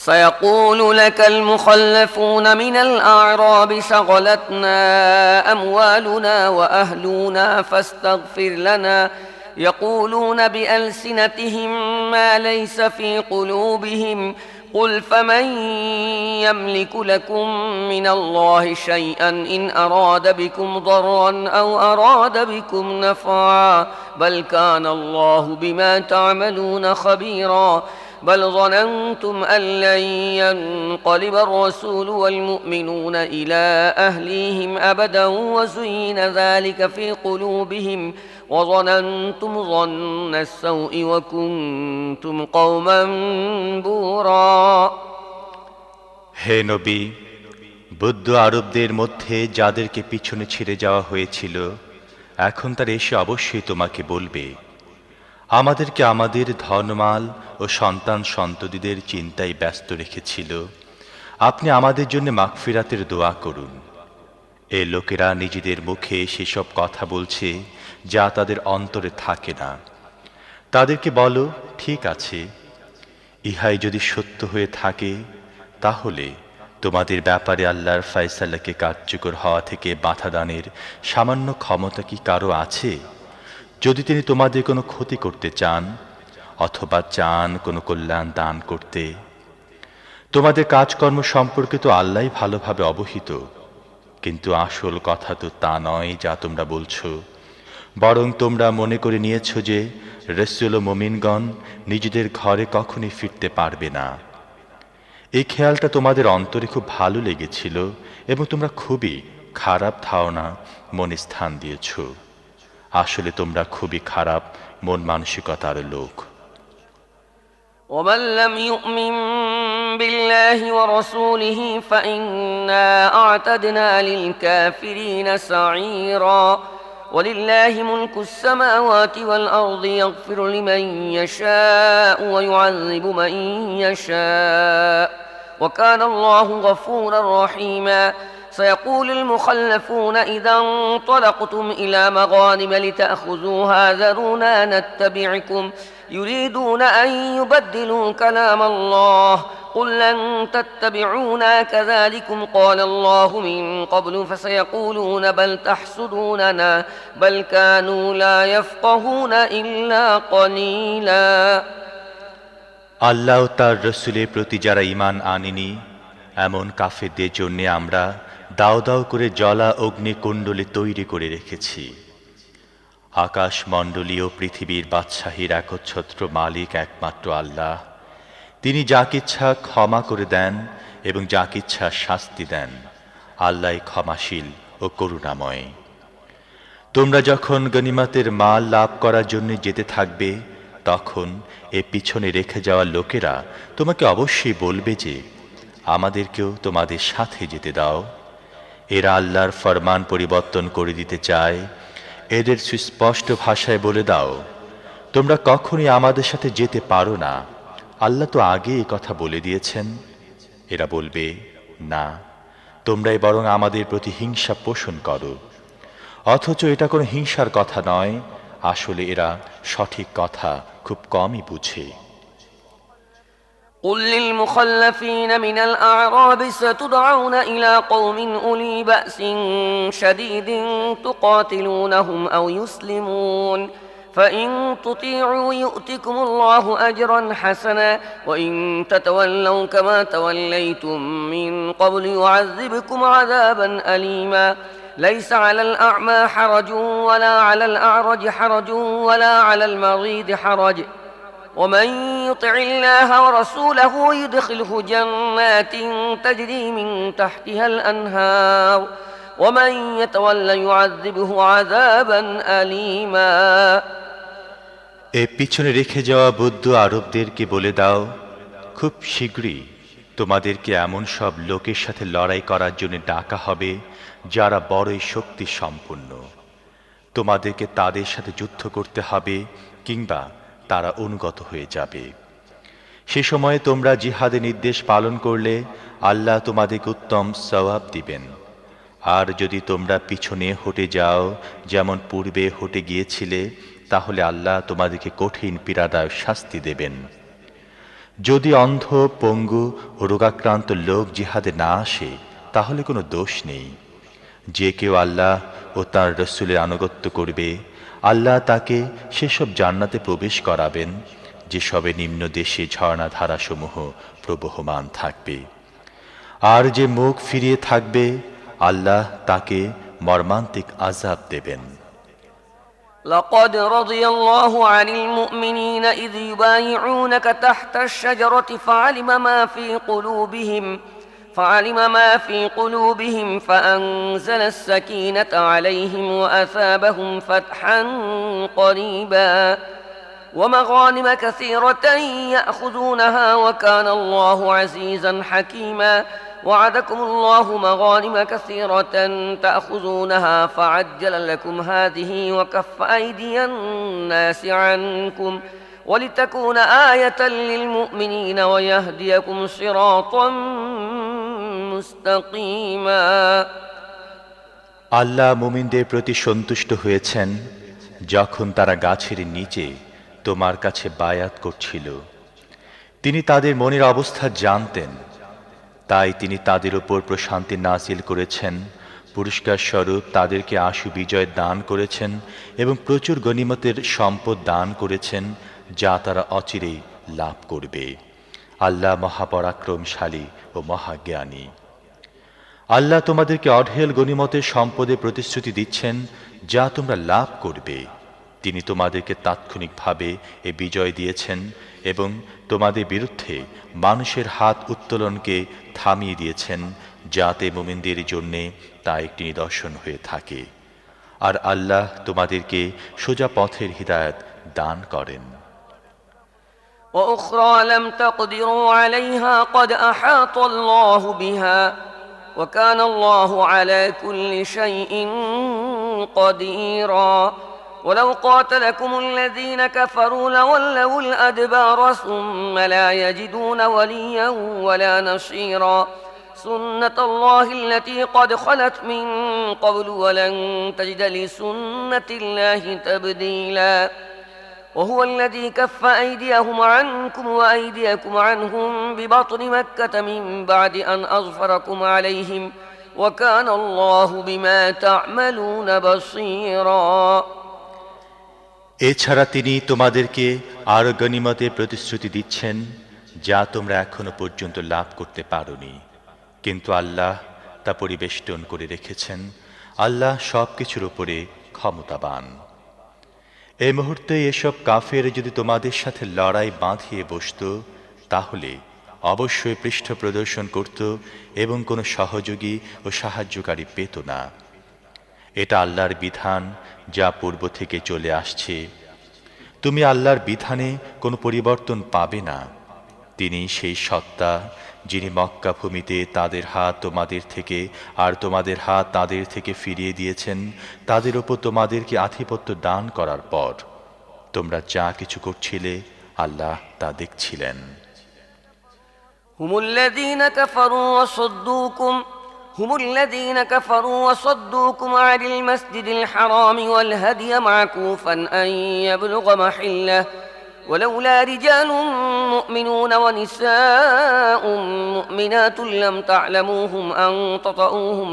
سيقول لك المخلفون من الأعراب شغلتنا أموالنا وأهلنا فاستغفر لنا يقولون بألسنتهم ما ليس في قلوبهم قل فمن يملك لكم من الله شيئا إن أراد بكم ضرا أو أراد بكم نفعا بل كان الله بما تعملون خبيرا بل ظننتم أن لن ينقلب الرسول والمؤمنون إلى أهليهم أبدا وزين ذلك في قلوبهم وظننتم ظن السوء وكنتم قوما بورا হে নবী, বৌদ্ধ আরবদের মধ্যে যাদেরকে পিছনে ছেড়ে যাওয়া হয়েছিল, এখন তারা এসে অবশ্যই তোমাকে বলবে, আমাদেরকে আমাদের ধনমাল ও সন্তান সন্ততিদের চিন্তায় ব্যস্ত রেখেছিল, আপনি আমাদের জন্য মাগফিরাতের দোয়া করুন। এ লোকেরা নিজেদের মুখে সেসব কথা বলছে যা তাদের অন্তরে থাকে না। তাদেরকে বলো, ঠিক আছে, ইহাই যদি সত্য হয়ে থাকে তাহলে তোমাদের ব্যাপারে আল্লাহর ফয়সালাকে কার্যকর হওয়া থেকে বাধা দানের সামান্য ক্ষমতা কি কারো আছে? যদি তিনি তোমাদের কোনো ক্ষতি করতে চান অথবা চান কোনো কল্যাণ দান করতে, তোমাদের কাজকর্ম সম্পর্কে তো আল্লাহই ভালোভাবে অবহিত। কিন্তু আসল কথা তো তা নয় যা তোমরা বলছো, বরং তোমরা মনে করে নিয়েছো যে রাসূল ও মুমিনগণ নিজেদের ঘরে কখনই ফিরতে পারবে না। এই খেয়ালটা তোমাদের অন্তরে খুব ভালো লেগেছিল এবং তোমরা খুবই খারাপ ধারণা মনে স্থান দিয়েছ। আসলে তোমরা খুবই খারাপ মন মানসিকতার লোক। ومن لم يؤمن بالله ورسوله فإنا أعتدنا للكافرين سعيرا ولله ملك السماوات والأرض يغفر لمن يشاء ويعذب من يشاء وكان الله غفورا رحيما سيقول المخلفون إذا انطلقتم إلى مغانم لتأخذوها ذرونا نتبعكم يريدون أن يبدلوا كلام الله قل لن تتبعونا كذلكم قال الله من قبل فسيقولون بل تحسدوننا بل كانوا لا يفقهون إلا قليلا আল্লাহ তার রাসূলের প্রতি যারা ঈমান আনেনি এমন কাফেরদের জন্য আমরা দাও দাও করে জ্বলা অগ্নিকুণ্ডলী তৈরি করে রেখেছি। আকাশমণ্ডলী ও পৃথিবীর বাদশাহীর একচ্ছত্র মালিক একমাত্র আল্লাহ। তিনি যাকিচ্ছা ক্ষমা করে দেন এবং যাকিচ্ছা শাস্তি দেন। আল্লাহ ক্ষমাশীল ও করুণাময়। তোমরা যখন গনিমতের মাল লাভ করার জন্য যেতে থাকবে, তখন এ পিছনে রেখে যাওয়া লোকেরা তোমাকে অবশ্যই বলবে যে আমাদেরকেও তোমাদের সাথে যেতে দাও। এরা আল্লাহর ফরমান পরিবর্তন করে দিতে চায়। এদের সুস্পষ্ট ভাষায় বলে দাও, তোমরা কখনই আমাদের সাথে যেতে পারো না, আল্লাহ তো আগে এই কথা বলে দিয়েছেন। এরা বলবে, না, তোমরাই বরং আমাদের প্রতি হিংসা পোষণ করো। অথচ এটা কোনো হিংসার কথা নয়। আসলে এরা সঠিক কথা খুব কমই বুঝে। قل للمخلفين من الأعراب ستدعون إلى قوم أولي بأس شديد تقاتلونهم أو يسلمون فإن تطيعوا يؤتكم الله أجرا حسنا وإن تتولوا كما توليتم من قبل يعذبكم عذابا أليما ليس على الأعمى حرج ولا على الأعرج حرج ولا على المريض حرج ومن يطع الله ورسوله يدخله جنات تجري من تحتها الأنهار ومن يتولى يعذبه عذابا أليما এ পিছনে রেখে যাওয়া বৌদ্ধ আরবদেরকে বলে দাও, খুব শীঘ্রই তোমাদেরকে এমন সব লোকের সাথে লড়াই করার জন্য ডাকা হবে যারা বড়ই শক্তি সম্পন্ন। তোমাদেরকে তাদের সাথে যুদ্ধ করতে হবে কিংবা তারা অনুগত হয়ে যাবে। সে সময়ে তোমরা জিহাদের নির্দেশ পালন করলে আল্লাহ তোমাদেরকে উত্তম সওয়াব দিবেন। আর যদি তোমরা পিছনে হটে যাও যেমন পূর্বে হটে গিয়েছিলে, তাহলে আল্লাহ তোমাদেরকে কঠিন পীড়াদায়ক শাস্তি দেবেন। যদি অন্ধ, পঙ্গু ও রোগাক্রান্ত লোক জিহাদে না আসে তাহলে কোনো দোষ নেই। যে কেউ আল্লাহ ও তার রসূলের আনুগত্য করবে, আল্লাহ তাকে সেসব জান্নাতে প্রবেশ করাবেন যেসবে নিম্ন দেশে ঝর্ণাধারাসমূহ প্রবহমান থাকবে। আর যে মুখ ফিরিয়ে থাকবে, আল্লাহ তাকে মর্মান্তিক আযাব দেবেন। لقد رضي الله عن المؤمنين إذ يبايعونك تحت الشجرة فعلم ما في قلوبهم فأنزل السكينة عليهم وأثابهم فتحا قريبا ومغانم كثيرة يأخذونها وكان الله عزيزا حكيما وعدكم الله مغانم كثيرة تأخذونها فعجل لكم هذه وكف أيدي الناس عنكم ولتكون آية للمؤمنين ويهديكم صراطا মুস্তাকিমা। আল্লাহ মুমিনদের প্রতি সন্তুষ্ট হয়েছেন যখন তারা গাছের নিচে তোমার কাছে বায়াত করছিল। তিনি তাদের মনের অবস্থা জানতেন, তাই তিনি তাদের উপর প্রশান্তি নাযিল করেছেন। পুরস্কার স্বরূপ তাদেরকে আশু বিজয় দান করেছেন এবং প্রচুর গনিমতের সম্পদ দান করেছেন যা তারা অচিরেই লাভ করবে। আল্লাহ মহাপরাক্রমশালী ও মহাজ্ঞানী। আল্লাহ তোমাদেরকে অঢেল গনিমতের সম্পদে প্রতিশ্রুতি দিচ্ছেন যা তোমরা লাভ করবে। তিনি তোমাদেরকে তাৎক্ষণিকভাবে এ বিজয় দিয়েছেন এবং তোমাদের বিরুদ্ধে মানুষের হাত উত্তোলনকে থামিয়ে দিয়েছেন, যাতে মুমিনদের জন্যে তা একটি নিদর্শন হয়ে থাকে। আর আল্লাহ তোমাদেরকে সোজা পথের হিদায়াত দান করেন। وأخرى لم تقدروا عليها قد أحاط الله بها وكان الله على كل شيء قديرا ولو قاتلكم الذين كفروا لولوا الأدبار ثم لا يجدون وليا ولا نصيرا سنة الله التي قد خلت من قبل ولن تجد لسنة الله تبديلا وهو الذي كف أيديهم عنكم وأيديكم عنهم ببطن مكة من بعد أن أظفركم عليهم وكان الله بما تعملون بصيرا। এছাড়া তিনি তোমাদেরকে আরো গনিমতের প্রতিশ্রুতি দিচ্ছেন যা তোমরা এখনো পর্যন্ত লাভ করতে পারোনি, কিন্তু আল্লাহ তা পরিবেষ্টন করে রেখেছেন। আল্লাহ সবকিছুর উপরে ক্ষমতাবান। এই মুহূর্তে এসব কাফের যদি তোমাদের সাথে লড়াই বাঁধিয়ে বসত তাহলে অবশ্যই পৃষ্ঠ প্রদর্শন করত এবং কোনো সহযোগী ও সাহায্যকারী পেত না। এটা আল্লাহর বিধান যা পূর্ব থেকে চলে আসছে। তুমি আল্লাহর বিধানে কোনো পরিবর্তন পাবে না। তিনি সেই সত্তা যিনি মক্কা ভূমিতে তাদের হাত তোমাদের থেকে আর তোমাদের হাত তাদের থেকে ফিরিয়ে দিয়েছেন, তাদের উপর তোমাদেরকে আধিপত্য দান করার পর তোমরা যা কিছু করছিলে আল্লাহ তা দেখছিলেন। هم الذين كفروا وصدوكم عن المسجد الحرام والهدي معكوفا أن يبلغ محله ولولا رجال مؤمنون ونساء مؤمنات لم تعلموهم أن تطؤوهم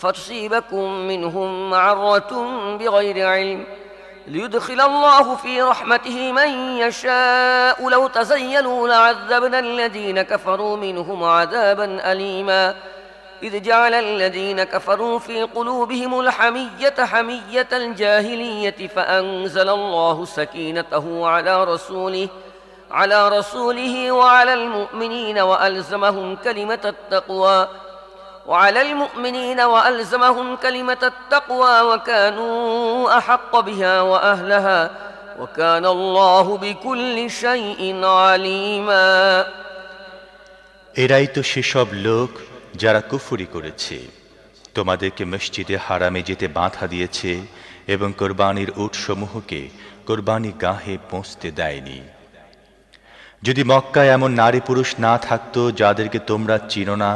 فتصيبكم منهم معرة بغير علم ليدخل الله في رحمته من يشاء لو تزيلوا لعذبنا الذين كفروا منهم عذابا أليما إذ جعل الذين كفروا في قلوبهم الحمية حمية الجاهلية فأنزل الله سكينته على رسوله وعلى المؤمنين وألزمهم كلمة التقوى وكانوا أحق بها وأهلها وكان الله بكل شيء عليما। এরাই তো সেসব লোক যারা কুফরি করেছে, তোমাদেরকে মসজিদে হারামে যেতে বাধা দিয়েছে এবং কোরবানির উটসমূহকে কোরবানি গাহে পৌঁছতে দেয়নি। যদি মক্কায় এমন নারী পুরুষ না থাকতো যাদেরকে তোমরা চিনো না,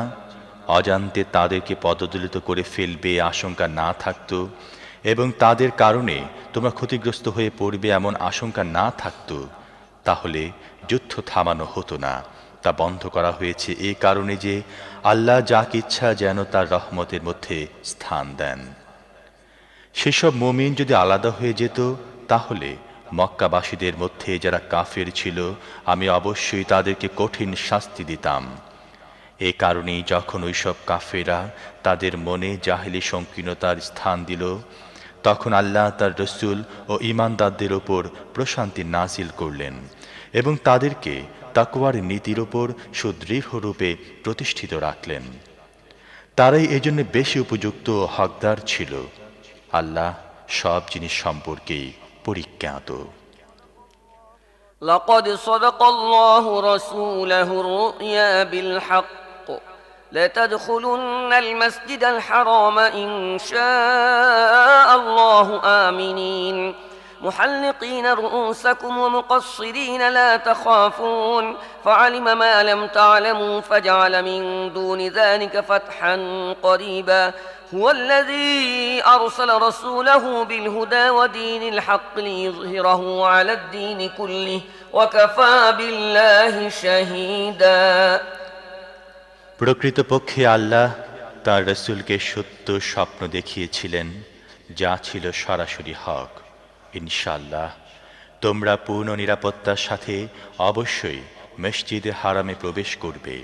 অজান্তে তাদেরকে পদদলিত করে ফেলবে আশঙ্কা না থাকতো এবং তাদের কারণে তোমরা ক্ষতিগ্রস্ত হয়ে পড়বে এমন আশঙ্কা না থাকতো, তাহলে যুদ্ধ থামানো হতো না। তা বন্ধ করা হয়েছে এই কারণে যে আল্লাহ যাকে ইচ্ছা যেন তার রহমতের মধ্যে স্থান দেন। সেসব মুমিন যদি আলাদা হয়ে যেত তাহলে মক্কাবাসীদের মধ্যে যারা কাফের ছিল আমি অবশ্যই তাদেরকে কঠিন শাস্তি দিতাম। এ কারণেই যখন ওইসব কাফেরা তাদের মনে জাহেলি সংকীর্ণতার স্থান দিল, তখন আল্লাহ তার রসূল ও ঈমানদারদের ওপর প্রশান্তি নাজিল করলেন এবং তাদেরকে তাকওয়ার নীতির ওপর সুদৃঢ়রূপে প্রতিষ্ঠিত রাখলেন। তারাই এজন্য বেশি উপযুক্ত ও হকদার ছিল। আল্লাহ সব জিনিস সম্পর্কেই পরিজ্ঞাত। لقد صدق الله رسوله الرؤيا بالحق لتدخلن المسجد الحرام إن شاء الله آمنين محلقين رؤوسكم ومقصرين لا تخافون فعلم ما لم تعلموا فجعل من دون ذلك فتحا قريبا هو الذي أرسل رسوله بالهدى ودين الحق ليظهره على الدين كله وكفى بالله شهيدا। প্রকৃতপক্ষে আল্লাহ তার রসূলকে সত্য স্বপ্ন দেখিয়েছিলেন যা ছিল সরাসরি হক। ইনশাআল্লাহ তোমরা পূর্ণ নিরাপত্তার সাথে অবশ্যই মসজিদে হারামে প্রবেশ করবে।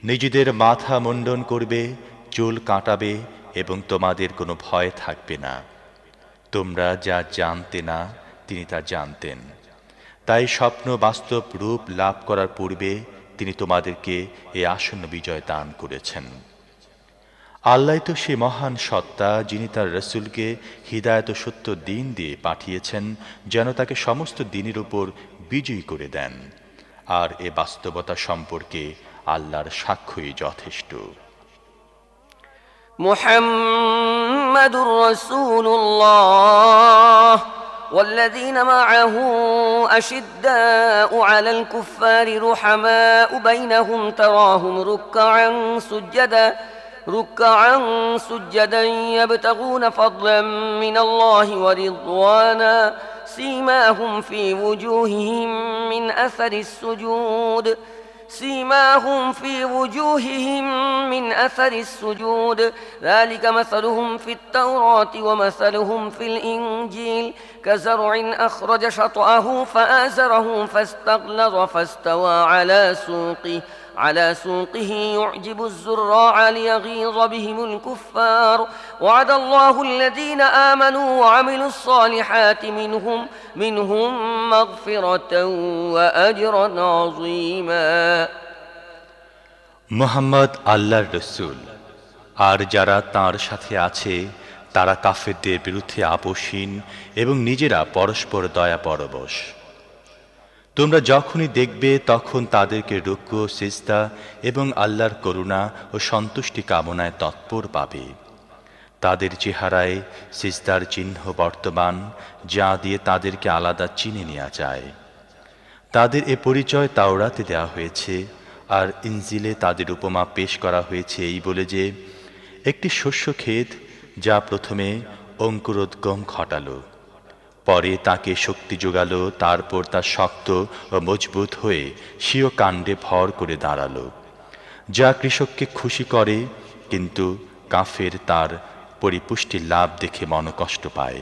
নিজেদের মাথা মুন্ডন করবে, চুল কাটাবে এবং তোমাদের কোনো ভয় থাকবে না। তোমরা যা জানতে না তিনি তা জানতেন, তাই স্বপ্ন বাস্তব রূপ লাভ করার পূর্বে তিনি তোমাদেরকে এই আসন্ন বিজয় দান করেছেন। আল্লাহ তো সে মহান সত্তা যিনি তার রসূলকে হিদায়াত ও সত্য দিন দিয়ে পাঠিয়েছেন যেন তাকে সমস্ত দিনের উপর বিজয়ী করে দেন। আর এ বাস্তবতা সম্পর্কে আল্লাহর সাক্ষ্যই যথেষ্ট। মুহাম্মাদুর রাসূলুল্লাহ والذين معه أشداء على الكفار رحماء بينهم تراهم ركعا سجدا يبتغون فضلا من الله ورضوانا سيماهم في وجوههم من أثر السجود ذلك مثلهم في التوراة ومثلهم في الإنجيل كزرع أخرج شطأه فآزره فاستغلظ فاستوى على سوقه يعجب الزراع ليغيظ بهم الكفار وعد الله الذين آمنوا وعملوا الصالحات منهم مغفرة وأجرا عظيما। মুহাম্মদ আল্লাহর রসূল আর যারা তাঁর সাথে আছে তারা কাফেরদের বিরুদ্ধে আপোষহীন এবং নিজেরা পরস্পর দয়া পরবশ। তোমরা যখনই দেখবে তখন তাদেরকে রুকু, সিজদা এবং আল্লাহর করুণা ও সন্তুষ্টি কামনায় তৎপর পাবে। তাদের চেহারায় সিজদার চিহ্ন বর্তমান, যা দিয়ে তাদেরকে আলাদা চিনে নেওয়া যায়। তাদের এ পরিচয় তাওরাতে দেওয়া হয়েছে আর ইনজিলে তাদের উপমা পেশ করা হয়েছে এই বলে যে একটি শস্য ক্ষেত যা প্রথমে অঙ্কুরোদ্গম ঘটালো, পরে তাকে শক্তি যোগালো, তারপর তা শক্ত ও মজবুত হয়ে স্বীয় কাণ্ডে ভর করে দাঁড়ালো, যা কৃষককে খুশি করে, কিন্তু কাফের তার পরিপুষ্টি লাভ দেখে মনকষ্ট পায়।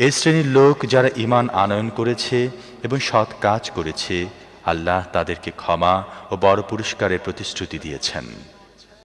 এই শ্রেণীর লোক যারা ঈমান আনয়ন করেছে এবং সৎ কাজ করেছে, আল্লাহ তাদেরকে ক্ষমা ও বড় পুরস্কারের প্রতিশ্রুতি দিয়েছেন।